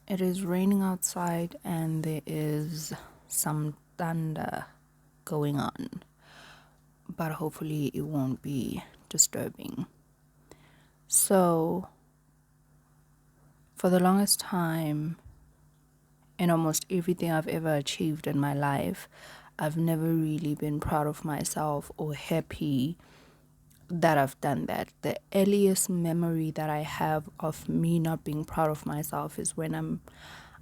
It is raining outside and there is some thunder going on, but hopefully it won't be disturbing. So, for the longest time, in almost everything I've ever achieved in my life, I've never really been proud of myself or happy that I've done that. The earliest memory that I have of me not being proud of myself is when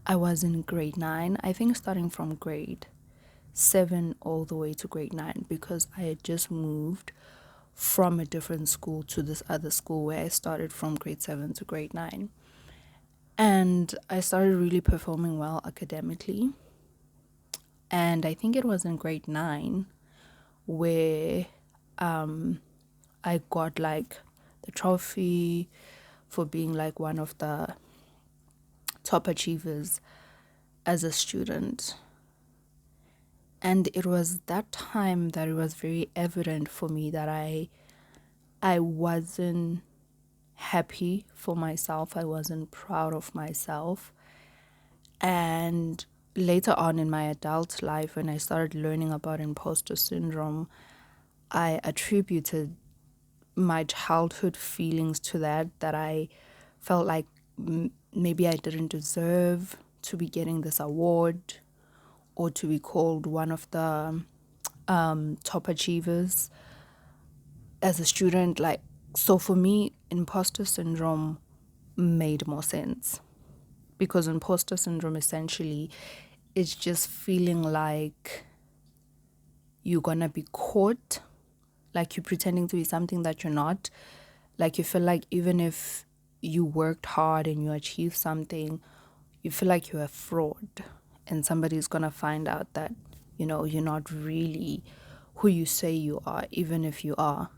I was in grade 9, I think starting from grade 7 all the way to grade 9, because I had just moved from a different school to this other school where I started from grade 7 to grade 9. And I started really performing well academically. And I think it was in grade 9 where I got like the trophy for being like one of the top achievers as a student. And it was that time that it was very evident for me that I wasn't happy for myself. I wasn't proud of myself. And later on in my adult life, when I started learning about imposter syndrome, I attributed my childhood feelings to that I felt like maybe I didn't deserve to be getting this award or to be called one of the top achievers as a student. Like, so for me, imposter syndrome made more sense, because imposter syndrome essentially is just feeling like you're gonna be caught, like you're pretending to be something that you're not. Like you feel like even if you worked hard and you achieved something, you feel like you're a fraud and somebody's gonna find out that, you're not really who you say you are, even if you are.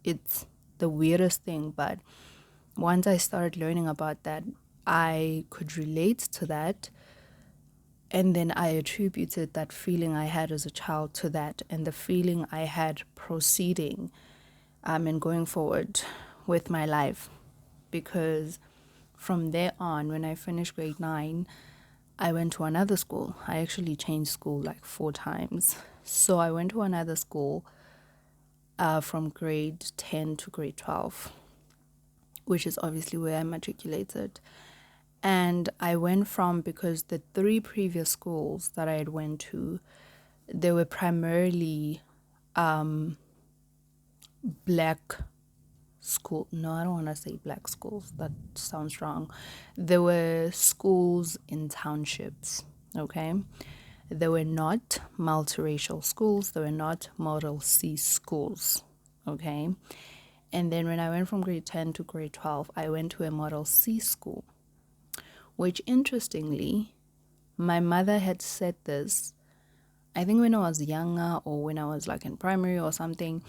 It's the weirdest thing, but once I started learning about that, I could relate to that. And then I attributed that feeling I had as a child to that, and the feeling I had proceeding and going forward with my life. Because from there on, when I finished grade 9, I went to another school. I actually changed school like 4 times. So I went to another school from grade 10 to grade 12, which is obviously where I matriculated. And I went from, because the 3 previous schools that I had went to, they were primarily black school. No, I don't want to say black schools. That sounds wrong. There were schools in townships, okay? They were not multiracial schools. They were not Model C schools, okay? And then when I went from grade 10 to grade 12, I went to a Model C school, which interestingly, my mother had said this, I think when I was younger or when I was like in primary or something,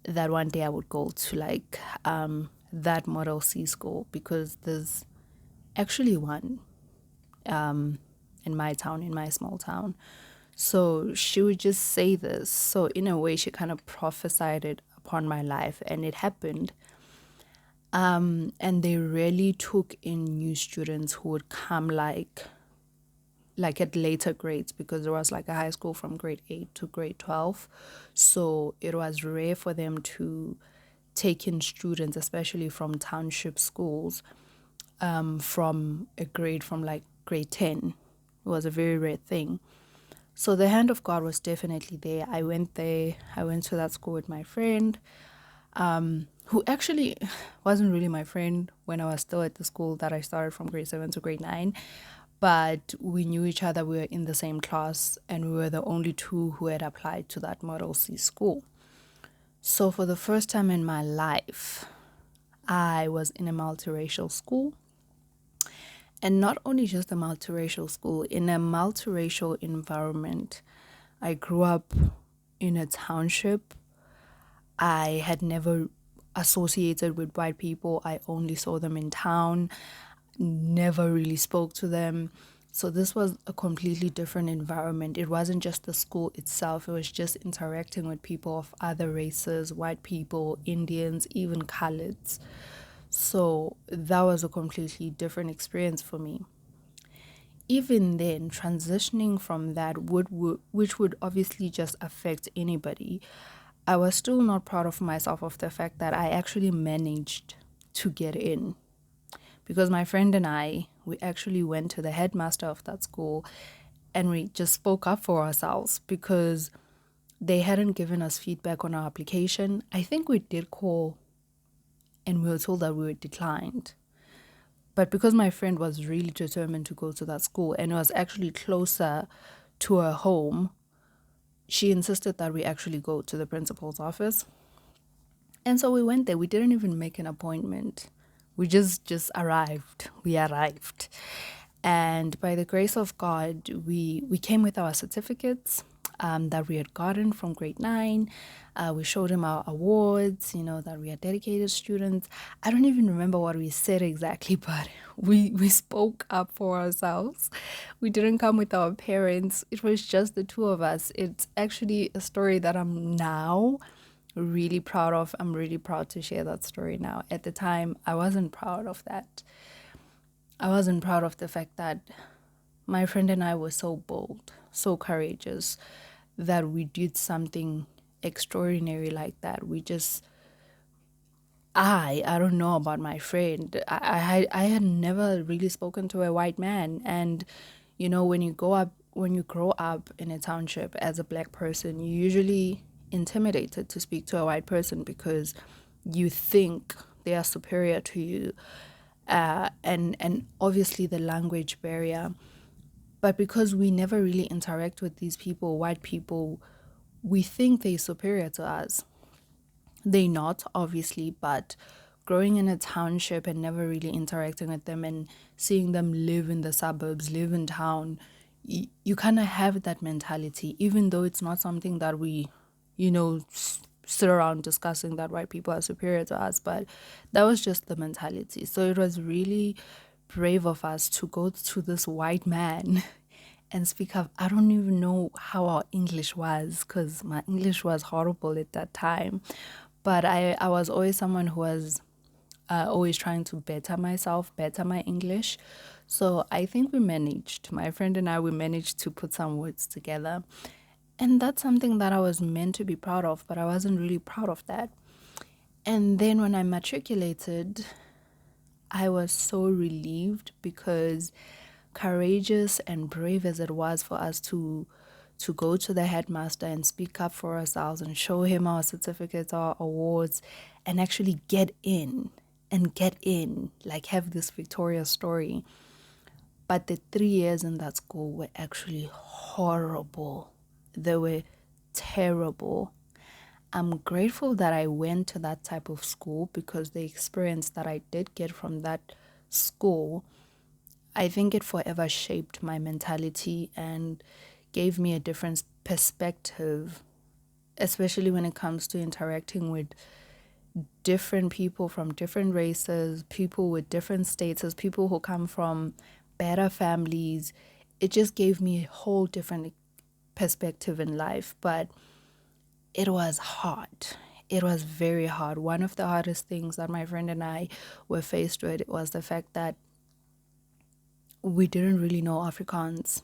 that one day I would go to like that Model C school, because there's actually one in my town, in my small town. So she would just say this. So in a way, she kind of prophesied it upon my life, and it happened. And they really took in new students who would come like at later grades, because there was like a high school from grade 8 to grade 12. So it was rare for them to take in students, especially from township schools, from a grade from like grade 10. It was a very rare thing. So the hand of God was definitely there. I went there. I went to that school with my friend, who actually wasn't really my friend when I was still at the school that I started from grade 7 to grade 9. But we knew each other. We were in the same class, and we were the only two who had applied to that Model C school. So for the first time in my life, I was in a multiracial school. And not only just a multiracial school, in a multiracial environment. I grew up in a township. I had never associated with white people. I only saw them in town, never really spoke to them. So this was a completely different environment. It wasn't just the school itself, it was just interacting with people of other races, white people, Indians, even coloreds. So that was a completely different experience for me. even then, transitioning from that which would obviously just affect anybody, I was still not proud of myself of the fact that I actually managed to get in. Because my friend and we actually went to the headmaster of that school and we just spoke up for ourselves because they hadn't given us feedback on our application. I think we did call and we were told that we were declined. But because my friend was really determined to go to that school and it was actually closer to her home, she insisted that we actually go to the principal's office. And so we went there. We didn't even make an appointment. We just arrived. We arrived. And by the grace of God, we came with our certificates that we had gotten from grade 9. We showed him our awards, that we are dedicated students. I don't even remember what we said exactly, but we spoke up for ourselves. We didn't come with our parents. It was just the two of us. It's actually a story that I'm now really proud of. I'm really proud to share that story now. At the time, I wasn't proud of that. I wasn't proud of the fact that my friend and I were so bold, so courageous, that we did something extraordinary like that. I don't know about my friend. I had never really spoken to a white man. And, when you grow up in a township as a black person, you're usually intimidated to speak to a white person because you think they are superior to you. And obviously the language barrier. But because we never really interact with these people, white people, we think they're superior to us. They're not, obviously, but growing in a township and never really interacting with them and seeing them live in the suburbs, live in town, you kind of have that mentality, even though it's not something that we, sit around discussing that white people are superior to us, but that was just the mentality. So it was really brave of us to go to this white man and speak up. I don't even know how our English was because my English was horrible at that time. But I was always someone who was always trying to better myself, better my English. So I think my friend and we managed to put some words together. And that's something that I was meant to be proud of, but I wasn't really proud of that. And then when I matriculated, I was so relieved because courageous and brave as it was for us to go to the headmaster and speak up for ourselves and show him our certificates, our awards, and actually get in, like have this victorious story. But the 3 years in that school were actually horrible. They were terrible. I'm grateful that I went to that type of school because the experience that I did get from that school, I think it forever shaped my mentality and gave me a different perspective, especially when it comes to interacting with different people from different races, people with different statuses, people who come from better families. It just gave me a whole different perspective in life, but it was hard. It was very hard. One of the hardest things that my friend and I were faced with was the fact that we didn't really know Afrikaans.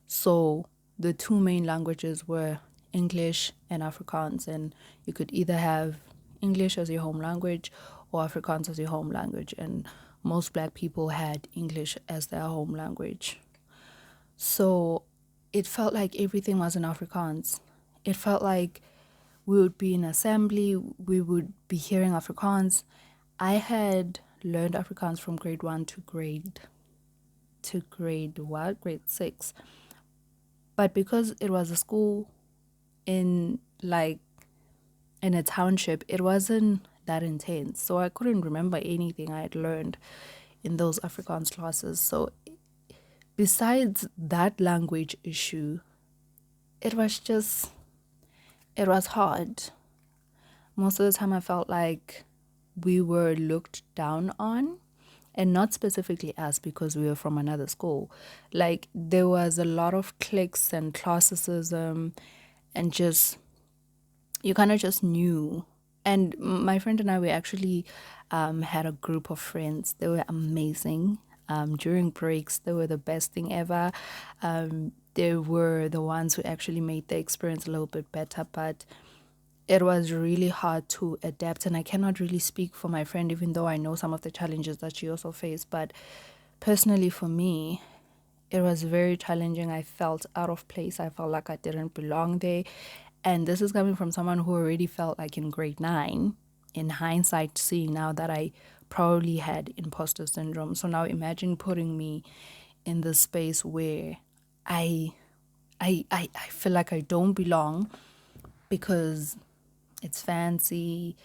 So the two main languages were English and Afrikaans, and you could either have English as your home language or Afrikaans as your home language, and most black people had English as their home language. So it felt like everything was in Afrikaans. It felt like we would be in assembly, we would be hearing Afrikaans. I had learned Afrikaans from grade 1 to grade 6. But because it was a school in a township, it wasn't that intense. So I couldn't remember anything I had learned in those Afrikaans classes. So besides that language issue, it was hard. Most of the time I felt like we were looked down on, and not specifically us because we were from another school. Like there was a lot of cliques and classism, and you kind of just knew. And my friend and we actually had a group of friends. They were amazing. during breaks. They were the best thing ever. They were the ones who actually made the experience a little bit better, but it was really hard to adapt. And I cannot really speak for my friend, even though I know some of the challenges that she also faced. But personally, for me, it was very challenging. I felt out of place. I felt like I didn't belong there. And this is coming from someone who already felt like in grade 9, in hindsight, seeing now that I probably had imposter syndrome. So now imagine putting me in this space where I feel like I don't belong because it's fancy.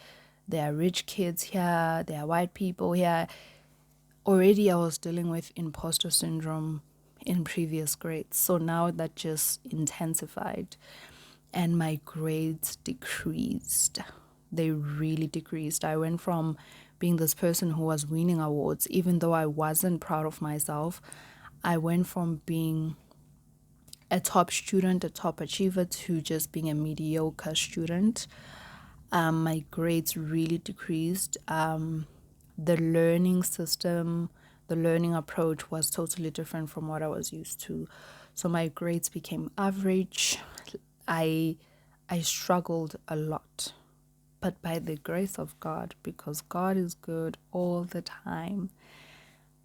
There are rich kids here. There are white people here. Already I was dealing with imposter syndrome in previous grades. So now that just intensified and my grades decreased. They really decreased. I went from being this person who was winning awards, even though I wasn't proud of myself. I went from being a top student, a top achiever, to just being a mediocre student. My grades really decreased. The learning system, the learning approach was totally different from what I was used to. So my grades became average. I struggled a lot. But by the grace of God, because God is good all the time,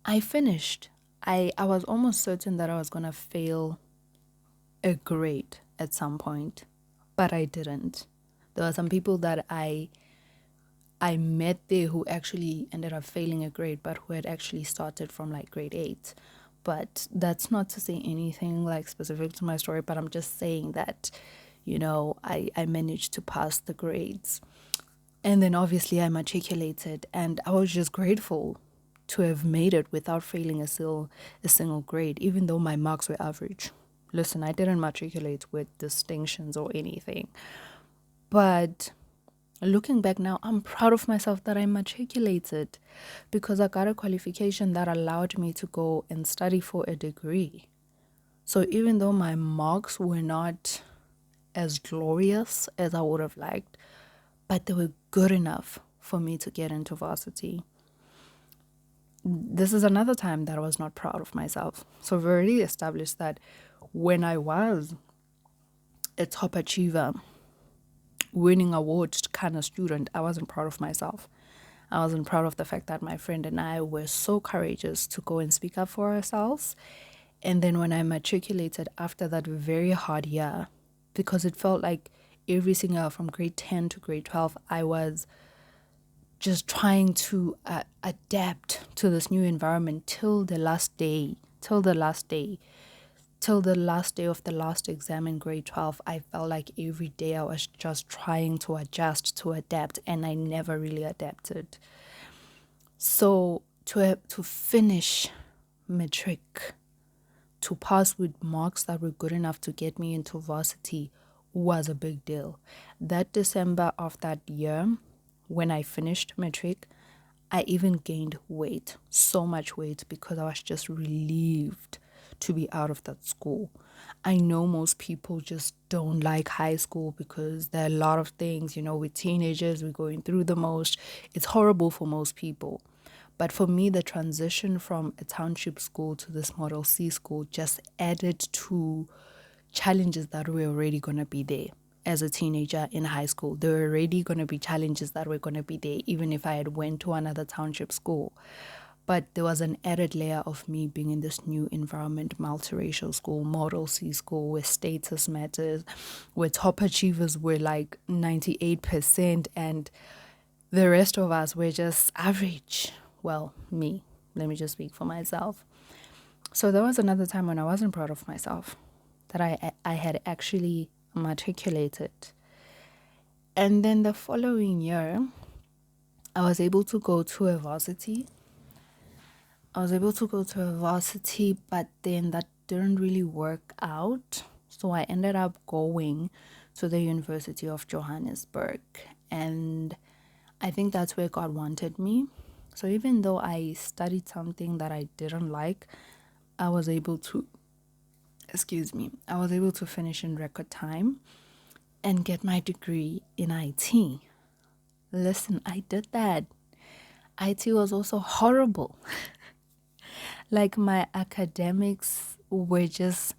I finished. I was almost certain that I was going to fail a grade at some point, but I didn't. There were some people that I met there who actually ended up failing a grade, but who had actually started from like grade 8. But that's not to say anything like specific to my story, but I'm just saying that, I managed to pass the grades. And then obviously I matriculated, and I was just grateful to have made it without failing a single grade, even though my marks were average. Listen, I didn't matriculate with distinctions or anything. But looking back now, I'm proud of myself that I matriculated because I got a qualification that allowed me to go and study for a degree. So even though my marks were not as glorious as I would have liked, but they were good enough for me to get into varsity. This is another time that I was not proud of myself. So we've already established that when I was a top achiever, winning awards kind of student, I wasn't proud of myself. I wasn't proud of the fact that my friend and I were so courageous to go and speak up for ourselves. And then when I matriculated after that very hard year, because it felt like every single year from grade 10 to grade 12, I was just trying to adapt to this new environment till the last day of the last exam in grade 12. I felt like every day I was just trying to adjust, to adapt, and I never really adapted. So to finish matric, to pass with marks that were good enough to get me into varsity was a big deal. That December of that year, when I finished matric, I even gained weight, so much weight, because I was just relieved to be out of that school. I know most people just don't like high school because there are a lot of things, with teenagers, we're going through the most. It's horrible for most people. But for me, the transition from a township school to this Model C school just added to challenges that were already going to be there. As a teenager in high school, there were already going to be challenges that were going to be there, even if I had went to another township school. But there was an added layer of me being in this new environment, multiracial school, Model C school, where status matters, where top achievers were like 98%, and the rest of us were just average. Well, me. Let me just speak for myself. So there was another time when I wasn't proud of myself, that I had actually matriculated. And then the following year, I was able to go to a varsity. But then that didn't really work out. So I ended up going to the University of Johannesburg. And I think that's where God wanted me. So even though I studied something that I didn't like, I was able to finish in record time and get my degree in IT. Listen, I did that. IT was also horrible. Like my academics were just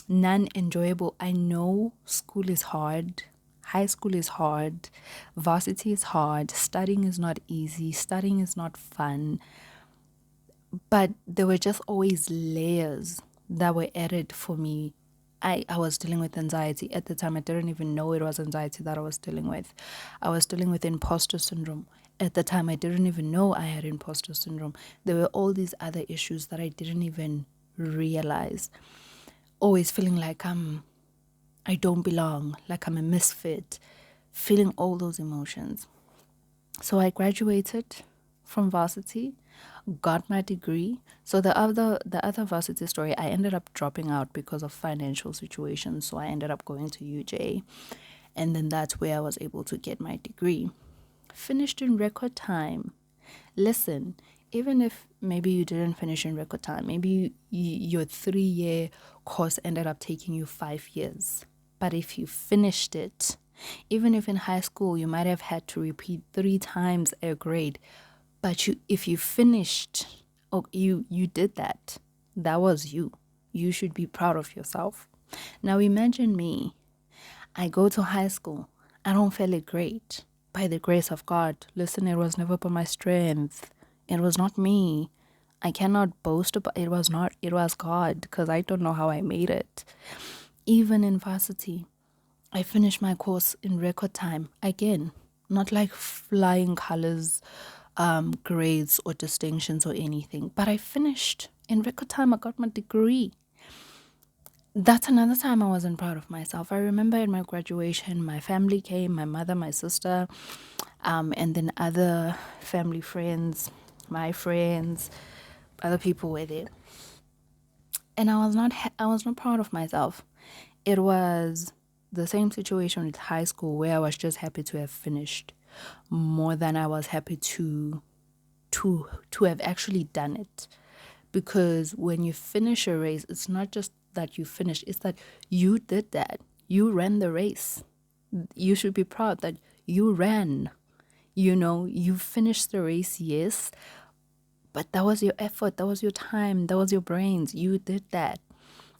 non-enjoyable. I know school is hard. High school is hard. Varsity is hard. Studying is not easy. Studying is not fun. But there were just always layers that were added for me. I was dealing with anxiety. At the time, I didn't even know it was anxiety that I was dealing with. I was dealing with imposter syndrome. At the time, I didn't even know I had imposter syndrome. There were all these other issues that I didn't even realize. Always feeling like I don't belong, like I'm a misfit, feeling all those emotions. So I graduated from varsity, got my degree. So the other varsity story, I ended up dropping out because of financial situations. So I ended up going to UJ, and then that's where I was able to get my degree. Finished in record time. Listen, even if maybe you didn't finish in record time, maybe your 3-year course ended up taking you 5 years. But if you finished it, even if in high school you might have had to repeat 3 times a grade, but if you finished, oh, you did that. That was you. You should be proud of yourself. Now imagine me. I go to high school. I don't feel it great. By the grace of God. Listen, it was never by my strength. It was not me. I cannot boast about it. It was God, because I don't know how I made it. Even in varsity, I finished my course in record time. Again, not like flying colors, grades or distinctions or anything, but I finished in record time. I got my degree. That's another time I wasn't proud of myself. I remember at my graduation, my family came, my mother, my sister, and then other family friends, my friends, other people were there. And I was not proud of myself. It was the same situation with high school, where I was just happy to have finished more than I was happy to have actually done it. Because when you finish a race, it's not just that you finished, it's that you did that. You ran the race. You should be proud that you ran. You finished the race, yes, but that was your effort, that was your time, that was your brains. You did that.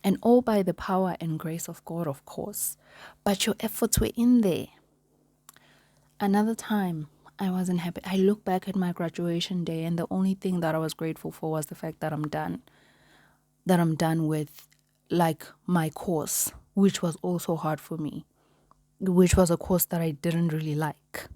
And all by the power and grace of God, of course. But your efforts were in there. Another time, I wasn't happy. I look back at my graduation day, and the only thing that I was grateful for was the fact that I'm done. That I'm done with, like, my course, which was also hard for me, which was a course that I didn't really like.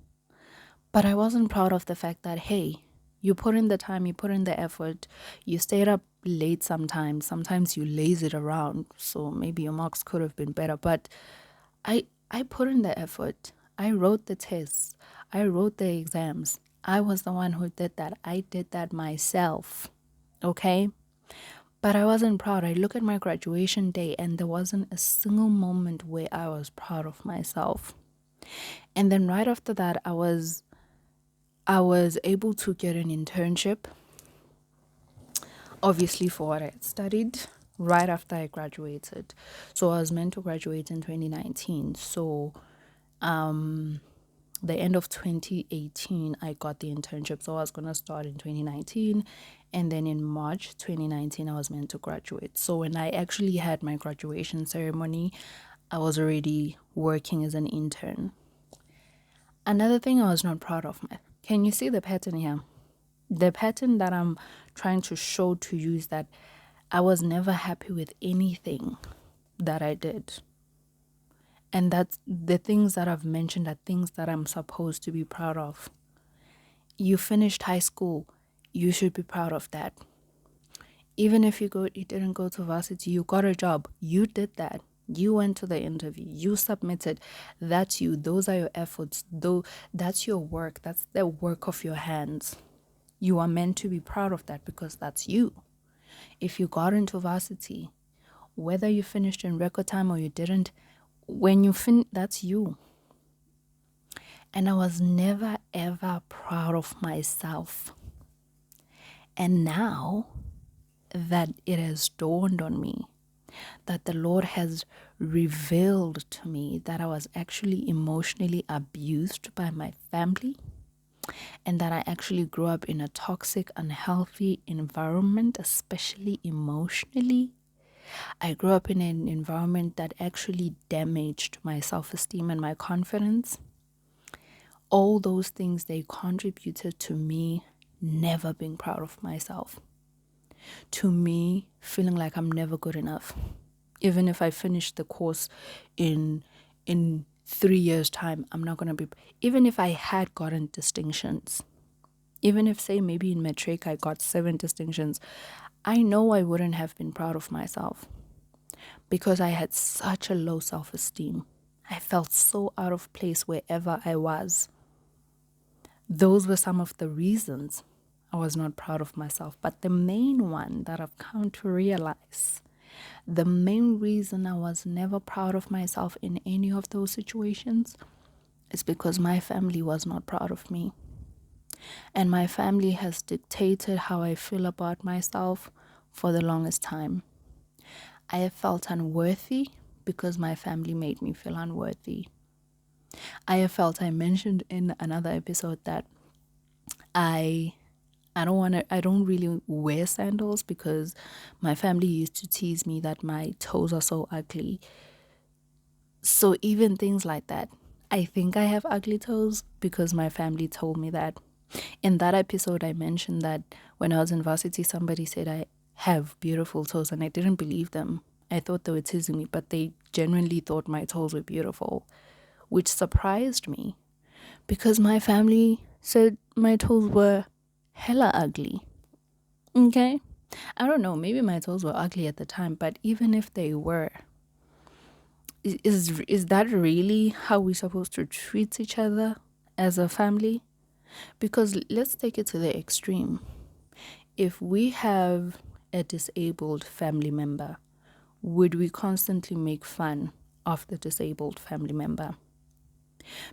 But I wasn't proud of the fact that, hey, you put in the time, you put in the effort, you stayed up late sometimes you lazied around, so maybe your marks could have been better. But I put in the effort. I wrote the tests. I wrote the exams. I was the one who did that. I did that myself. Okay? But I wasn't proud. I look at my graduation day, and there wasn't a single moment where I was proud of myself. And then right after that, I was able to get an internship, obviously for what I had studied, right after I graduated. So I was meant to graduate in 2019. So the end of 2018, I got the internship. So I was going to start in 2019. And then in March 2019, I was meant to graduate. So when I actually had my graduation ceremony, I was already working as an intern. Another thing I was not proud of. Can you see the pattern here? The pattern that I'm trying to show to you is that I was never happy with anything that I did. And that's the things that I've mentioned are things that I'm supposed to be proud of. You finished high school, you should be proud of that. Even if you didn't go to varsity, you got a job, you did that. You went to the interview, you submitted. That's you. Those are your efforts. Though that's your work. That's the work of your hands. You are meant to be proud of that because that's you. If you got into varsity, whether you finished in record time or you didn't, when you that's you. And I was never ever proud of myself. And now that it has dawned on me, that the Lord has revealed to me that I was actually emotionally abused by my family, and that I actually grew up in a toxic, unhealthy environment, especially emotionally. I grew up in an environment that actually damaged my self-esteem and my confidence. All those things, they contributed to me never being proud of myself, to me feeling like I'm never good enough. Even if I finish the course in 3 years time, I'm not going to be, even if I had gotten distinctions, even if, say, maybe in matric I got 7 distinctions, I know I wouldn't have been proud of myself because I had such a low self-esteem. I felt so out of place wherever I was. Those were some of the reasons I was not proud of myself. But the main one that I've come to realize, the main reason I was never proud of myself in any of those situations is because my family was not proud of me. And my family has dictated how I feel about myself for the longest time. I have felt unworthy because my family made me feel unworthy. I mentioned in another episode that I I don't really wear sandals because my family used to tease me that my toes are so ugly. So even things like that, I think I have ugly toes because my family told me that. In that episode, I mentioned that when I was in varsity, somebody said I have beautiful toes, and I didn't believe them. I thought they were teasing me, but they genuinely thought my toes were beautiful, which surprised me because my family said my toes were hella ugly. Okay? I don't know, maybe my toes were ugly at the time, but even if they were, is that really how we're supposed to treat each other as a family? Because let's take it to the extreme. If we have a disabled family member, would we constantly make fun of the disabled family member?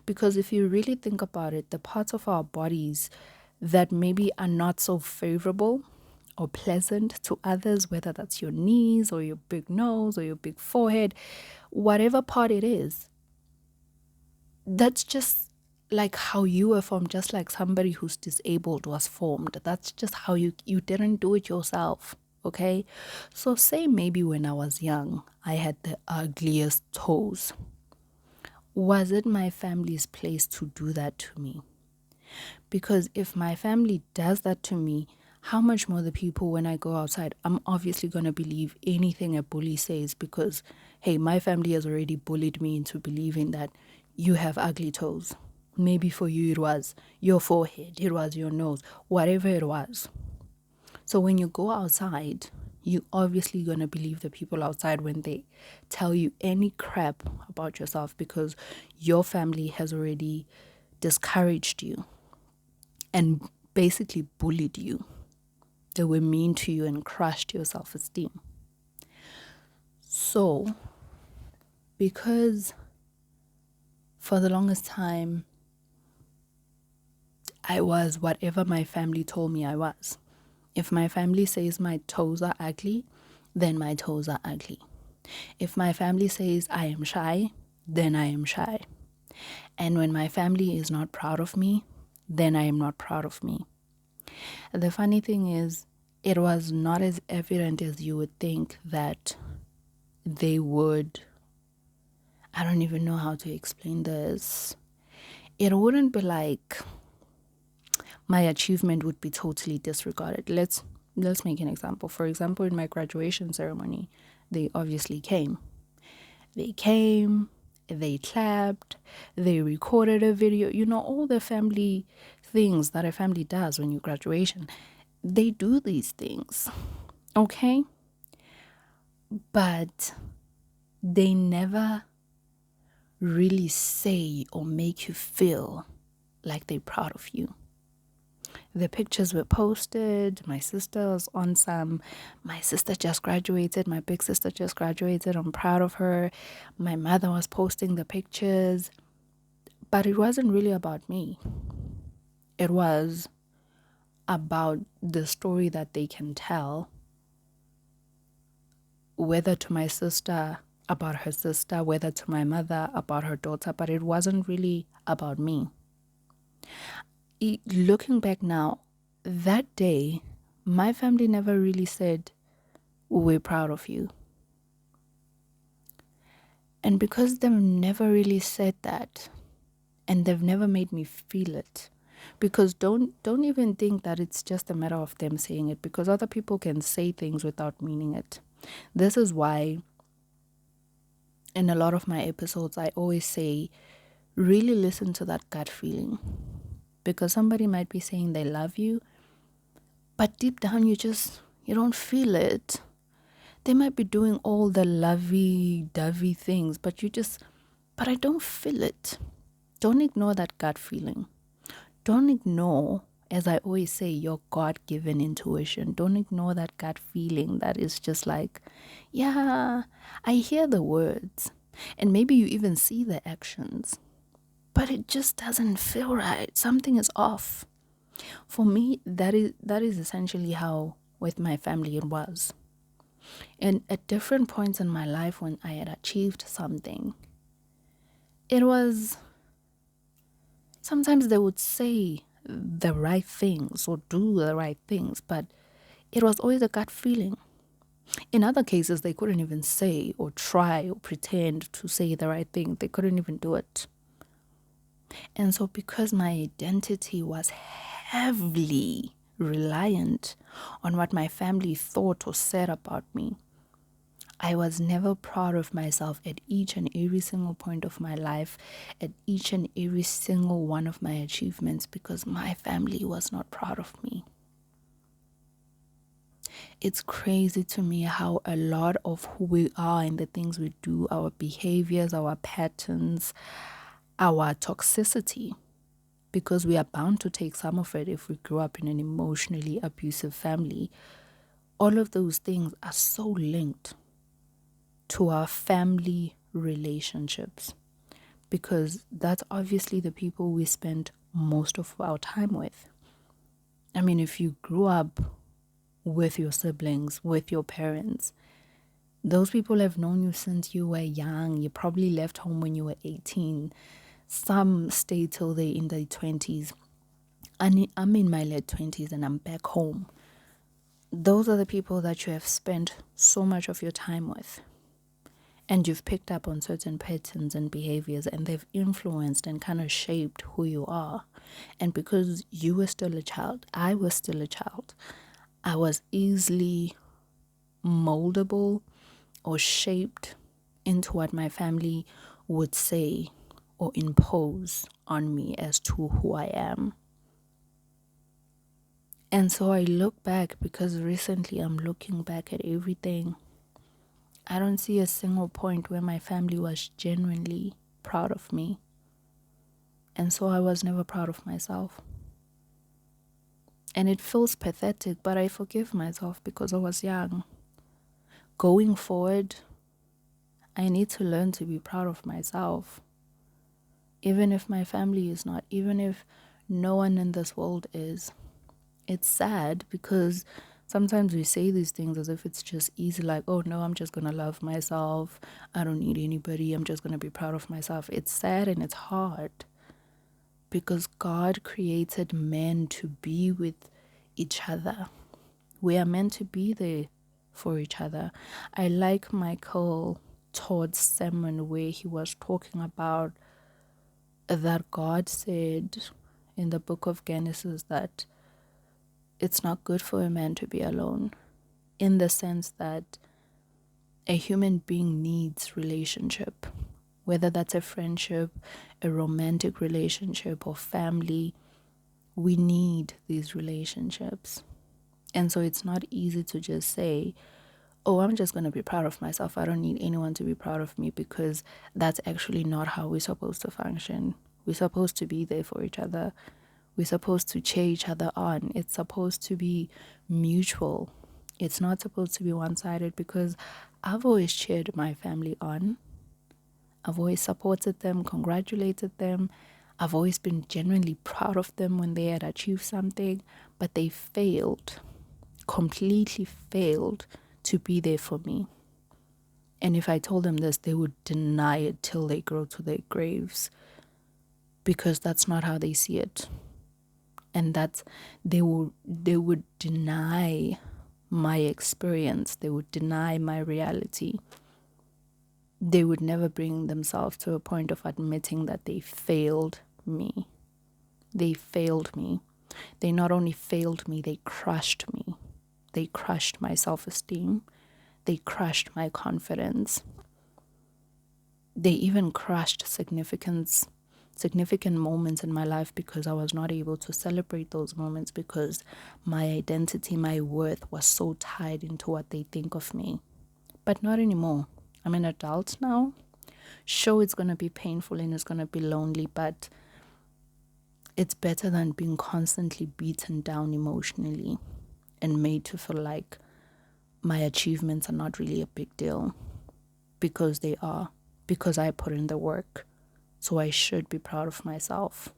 Because if you really think about it, the parts of our bodies that maybe are not so favorable or pleasant to others, whether that's your knees or your big nose or your big forehead, whatever part it is, that's just like how you were formed, just like somebody who's disabled was formed. That's just how you didn't do it yourself. Okay? So say maybe when I was young, I had the ugliest toes. Was it my family's place to do that to me? Because if my family does that to me, how much more the people when I go outside? I'm obviously going to believe anything a bully says because, hey, my family has already bullied me into believing that you have ugly toes. Maybe for you it was your forehead, it was your nose, whatever it was. So when you go outside, you obviously going to believe the people outside when they tell you any crap about yourself because your family has already discouraged you and basically bullied you. They were mean to you and crushed your self-esteem. So, because for the longest time, I was whatever my family told me I was. If my family says my toes are ugly, then my toes are ugly. If my family says I am shy, then I am shy. And when my family is not proud of me, then I am not proud of me. The funny thing is, it was not as evident as you would think that they would. I don't even know how to explain this. It wouldn't be like my achievement would be totally disregarded. Let's make an example. For example, in my graduation ceremony, they obviously came. They came, they clapped, they recorded a video, all the family things that a family does when you graduation. They do these things, okay? But they never really say or make you feel like they're proud of you. The pictures were posted. My sister was on some. My sister just graduated. My big sister just graduated. I'm proud of her. My mother was posting the pictures. But it wasn't really about me. It was about the story that they can tell, whether to my sister about her sister, whether to my mother about her daughter, but it wasn't really about me. looking back now, that day, my family never really said, we're proud of you. And because they've never really said that, and they've never made me feel it, because don't even think that it's just a matter of them saying it, because other people can say things without meaning it. This is why in a lot of my episodes I always say, really listen to that gut feeling, because somebody might be saying they love you, but deep down you don't feel it. They might be doing all the lovey-dovey things, but I don't feel it. Don't ignore that gut feeling. Don't ignore, as I always say, your God-given intuition. Don't ignore that gut feeling that is just like, yeah, I hear the words, and maybe you even see the actions, but it just doesn't feel right. Something is off. For me, that is essentially how with my family it was. And at different points in my life when I had achieved something, it was, sometimes they would say the right things or do the right things, but it was always a gut feeling. In other cases, they couldn't even say or try or pretend to say the right thing. They couldn't even do it. And so because my identity was heavily reliant on what my family thought or said about me, I was never proud of myself at each and every single point of my life, at each and every single one of my achievements, because my family was not proud of me. It's crazy to me how a lot of who we are and the things we do, our behaviors, our patterns, our toxicity, because we are bound to take some of it if we grew up in an emotionally abusive family, all of those things are so linked to our family relationships, because that's obviously the people we spend most of our time with. I mean, if you grew up with your siblings, with your parents, those people have known you since you were young. You probably left home when you were 18. Some stay till they're in their 20s. I'm in my late 20s and I'm back home. Those are the people that you have spent so much of your time with. And you've picked up on certain patterns and behaviors, and they've influenced and kind of shaped who you are. And because you were still a child, I was still a child, I was easily moldable or shaped into what my family would say or impose on me as to who I am. And so I look back, because recently I'm looking back at everything. I don't see a single point where my family was genuinely proud of me. And so I was never proud of myself. And it feels pathetic, but I forgive myself because I was young. Going forward, I need to learn to be proud of myself. Even if my family is not, even if no one in this world is. It's sad because sometimes we say these things as if it's just easy, like, oh no, I'm just going to love myself. I don't need anybody. I'm just going to be proud of myself. It's sad and it's hard because God created men to be with each other. We are meant to be there for each other. I like Michael Todd's sermon where he was talking about that God said in the book of Genesis that it's not good for a man to be alone, in the sense that a human being needs relationship, whether that's a friendship, a romantic relationship, or family. We need these relationships. And so it's not easy to just say, oh, I'm just going to be proud of myself. I don't need anyone to be proud of me, because that's actually not how we're supposed to function. We're supposed to be there for each other. We're supposed to cheer each other on. It's supposed to be mutual. It's not supposed to be one-sided, because I've always cheered my family on. I've always supported them, congratulated them. I've always been genuinely proud of them when they had achieved something, but they failed, completely failed to be there for me. And if I told them this, they would deny it till they go to their graves, because that's not how they see it. And that's they would deny my experience, they would deny my reality. They would never bring themselves to a point of admitting that they failed me. They failed me. They not only failed me, they crushed me. They crushed my self-esteem. They crushed my confidence. They even crushed significant moments in my life because I was not able to celebrate those moments because my identity, my worth was so tied into what they think of me. But not anymore. I'm an adult now. Sure, it's going to be painful and it's going to be lonely, but it's better than being constantly beaten down emotionally and made to feel like my achievements are not really a big deal, because they are, because I put in the work. So I should be proud of myself.